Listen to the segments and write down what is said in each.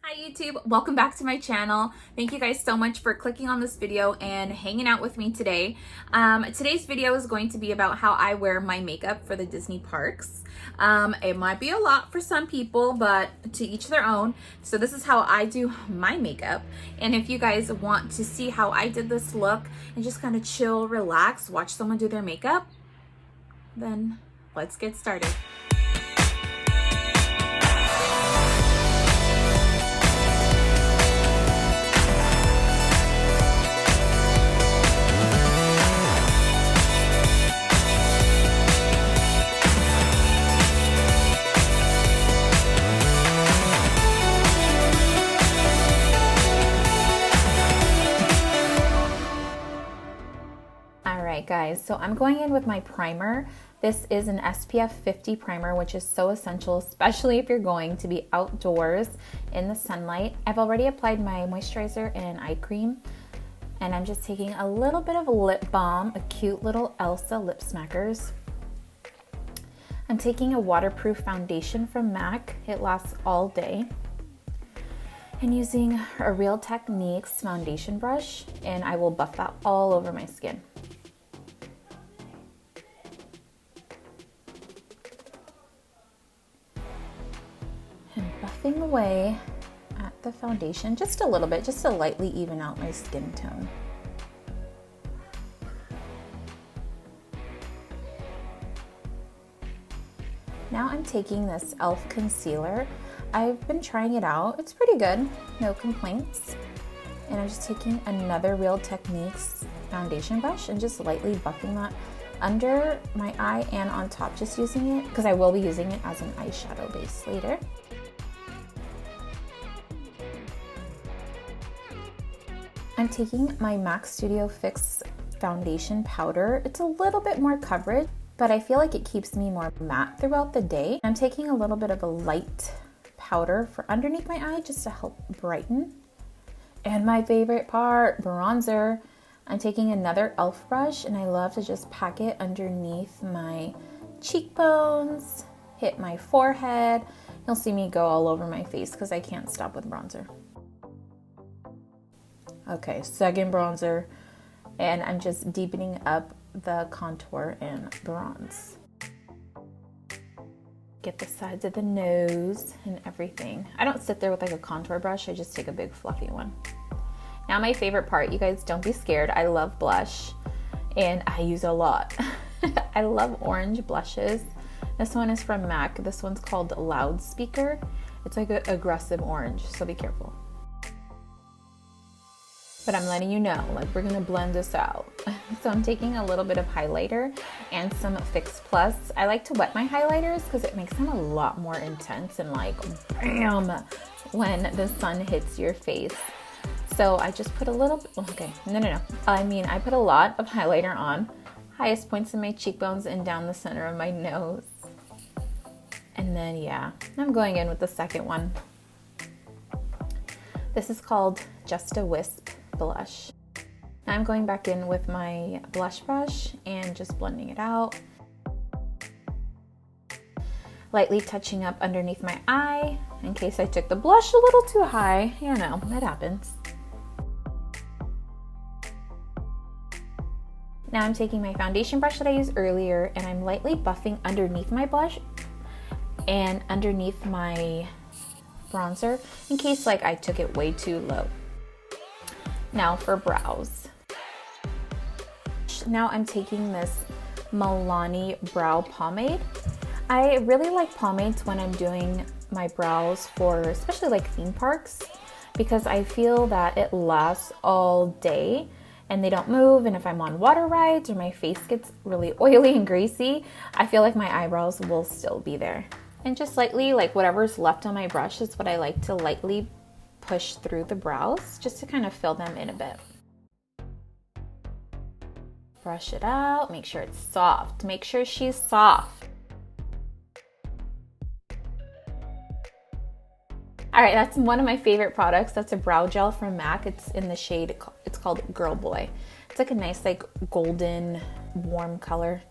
Hi YouTube, welcome back to my channel. Thank you guys so much for clicking on this video and hanging out with me today. Today's video is going to be about how I wear my makeup for the Disney parks. It might be a lot for some people, but to each their own. So this is how I do my makeup. And if you guys want to see how I did this look and just kind of chill, relax, watch someone do their makeup, then let's get started. Alright guys, so I'm going in with my primer. This is an SPF 50 primer, which is so essential, especially if you're going to be outdoors in the sunlight. I've already applied my moisturizer and eye cream, and I'm just taking a little bit of lip balm, a cute little Elsa lip smackers. I'm taking a waterproof foundation from MAC. It lasts all day. And using a Real Techniques foundation brush, and I will buff that all over my skin. Buffing away at the foundation just a little bit, just to lightly even out my skin tone. Now I'm taking this e.l.f. concealer. I've been trying it out. It's pretty good, no complaints. And I'm just taking another Real Techniques foundation brush and just lightly buffing that under my eye and on top, just using it because I will be using it as an eyeshadow base later. I'm taking my MAC Studio Fix foundation powder. It's a little bit more coverage, but I feel like it keeps me more matte throughout the day. I'm taking a little bit of a light powder for underneath my eye just to help brighten. And my favorite part, bronzer. I'm taking another e.l.f. brush, and I love to just pack it underneath my cheekbones, hit my forehead. You'll see me go all over my face because I can't stop with bronzer. Okay, second bronzer, and I'm just deepening up the contour and bronze. Get the sides of the nose and everything. I don't sit there with like a contour brush, I just take a big fluffy one. Now my favorite part, you guys don't be scared, I love blush, and I use a lot. I love orange blushes. This one is from MAC, this one's called Loudspeaker. It's like an aggressive orange, so be careful. But I'm letting you know, like, we're gonna blend this out. So I'm taking a little bit of highlighter and some Fix Plus. I like to wet my highlighters because it makes them a lot more intense and like, bam, when the sun hits your face. So I just put a little, okay, no. I mean, I put a lot of highlighter on, highest points in my cheekbones and down the center of my nose. And then, yeah, I'm going in with the second one. This is called Just a Wisp blush. Now I'm going back in with my blush brush and just blending it out. Lightly touching up underneath my eye in case I took the blush a little too high. You know, it happens. Now I'm taking my foundation brush that I used earlier and I'm lightly buffing underneath my blush and underneath my bronzer in case like I took it way too low. Now for brows. Now I'm taking this MILANI brow pomade. I really like pomades when I'm doing my brows for especially like theme parks because I feel that it lasts all day and they don't move, and if I'm on water rides or my face gets really oily and greasy, I feel like my eyebrows will still be there. And just lightly, like whatever's left on my brush is what I like to lightly push through the brows just to kind of fill them in a bit. Brush it out, make sure it's soft. Make sure she's soft. All right, that's one of my favorite products. That's a brow gel from MAC. It's in the shade, it's called Girl Boy. It's like a nice like golden warm color.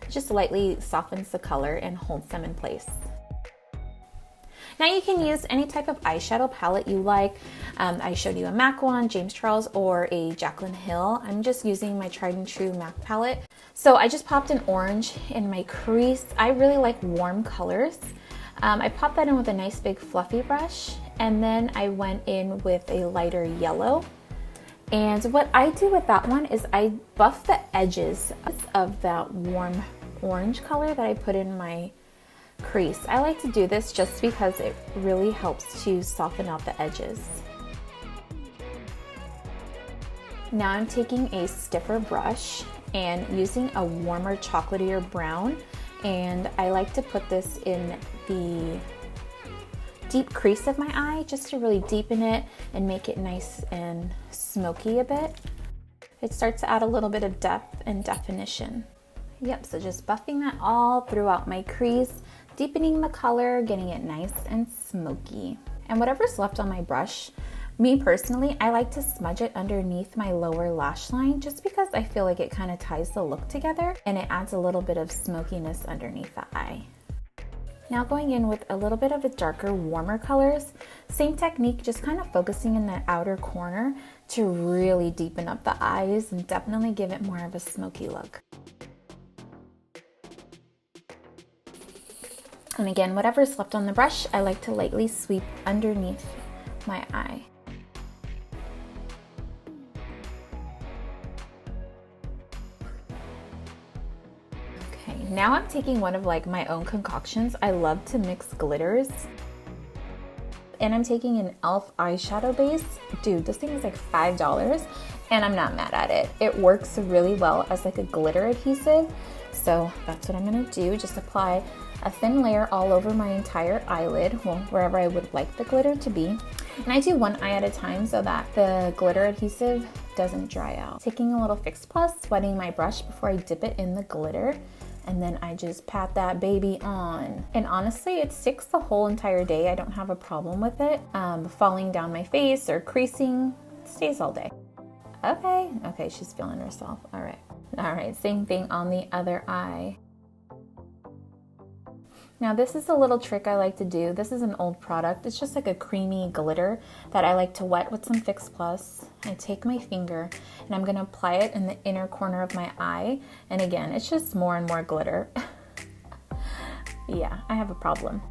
It just lightly softens the color and holds them in place. Now you can use any type of eyeshadow palette you like. I showed you a MAC one, James Charles, or a Jaclyn Hill. I'm just using my tried and true MAC palette. So I just popped an orange in my crease. I really like warm colors. I popped that in with a nice big fluffy brush, and then I went in with a lighter yellow. And what I do with that one is I buff the edges of that warm orange color that I put in my crease. I like to do this just because it really helps to soften out the edges. Now I'm taking a stiffer brush and using a warmer chocolatier brown, and I like to put this in the deep crease of my eye just to really deepen it and make it nice and smoky a bit. It starts to add a little bit of depth and definition. Yep, so just buffing that all throughout my crease, deepening the color, getting it nice and smoky. And whatever's left on my brush, me personally, I like to smudge it underneath my lower lash line just because I feel like it kind of ties the look together and it adds a little bit of smokiness underneath the eye. Now going in with a little bit of a darker, warmer colors. Same technique, just kind of focusing in that outer corner to really deepen up the eyes and definitely give it more of a smoky look. And again, whatever's left on the brush, I like to lightly sweep underneath my eye. Now I'm taking one of my own concoctions. I love to mix glitters. And I'm taking an e.l.f. eyeshadow base. Dude, this thing is like $5 and I'm not mad at it. It works really well as like a glitter adhesive. So that's what I'm gonna do. Just apply a thin layer all over my entire eyelid, well, wherever I would like the glitter to be. And I do one eye at a time so that the glitter adhesive doesn't dry out. Taking a little Fix Plus, wetting my brush before I dip it in the glitter. And then I just pat that baby on. And honestly, it sticks the whole entire day. I don't have a problem with it falling down my face or creasing. It stays all day. Okay, she's feeling herself. All right, same thing on the other eye. Now this is a little trick I like to do. This is an old product. It's just like a creamy glitter that I like to wet with some Fix Plus. I take my finger and I'm gonna apply it in the inner corner of my eye. And again, it's just more and more glitter. Yeah, I have a problem,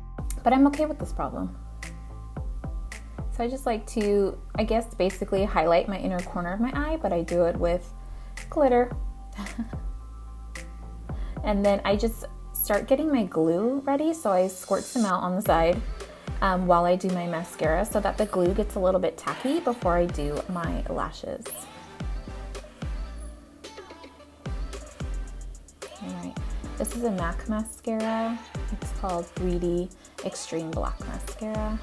but I'm okay with this problem. So I just like to, I guess, basically highlight my inner corner of my eye, but I do it with glitter. And then I just start getting my glue ready, so I squirt some out on the side while I do my mascara so that the glue gets a little bit tacky before I do my lashes. Alright, this is a MAC mascara. It's called 3D Extreme Black Mascara.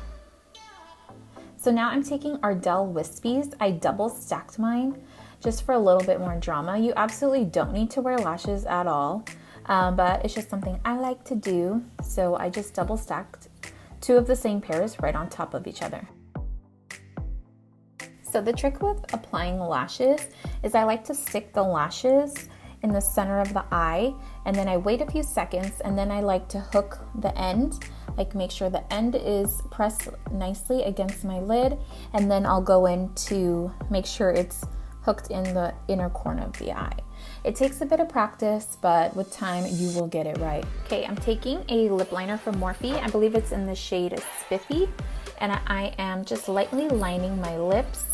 So now I'm taking Ardell Wispies. I double stacked mine just for a little bit more drama. You absolutely don't need to wear lashes at all. But it's just something I like to do. So I just double stacked two of the same pairs right on top of each other. So the trick with applying lashes is I like to stick the lashes in the center of the eye, and then I wait a few seconds, and then I like to hook the end, like make sure the end is pressed nicely against my lid, and then I'll go in to make sure it's hooked in the inner corner of the eye. It takes a bit of practice, but with time you will get it right. Okay, I'm taking a lip liner from Morphe. I believe it's in the shade Spiffy, and I am just lightly lining my lips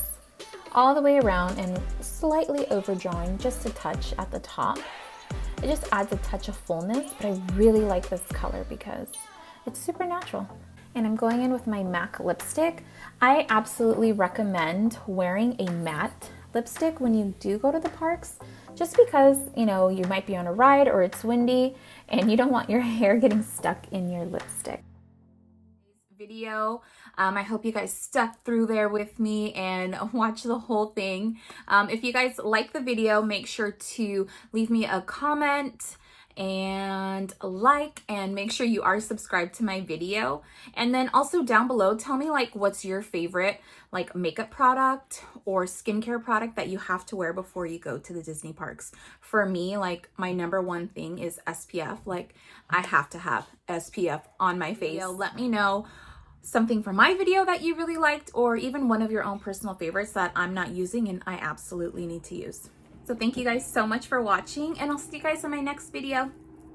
all the way around and slightly overdrawing just a touch at the top. It just adds a touch of fullness, but I really like this color because it's super natural. And I'm going in with my MAC lipstick. I absolutely recommend wearing a matte lipstick when you do go to the parks, just because, you know, you might be on a ride or it's windy and you don't want your hair getting stuck in your lipstick. Video. I hope you guys stuck through there with me and watch the whole thing. If you guys like the video, make sure to leave me a comment and a like, and make sure you are subscribed to my video. And then also down below, tell me what's your favorite makeup product or skincare product that you have to wear before you go to the Disney parks. For me, my number one thing is SPF. I have to have SPF on my face. Let me know something from my video that you really liked, or even one of your own personal favorites that I'm not using and I absolutely need to use. So thank you guys so much for watching, and I'll see you guys in my next video.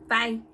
Bye.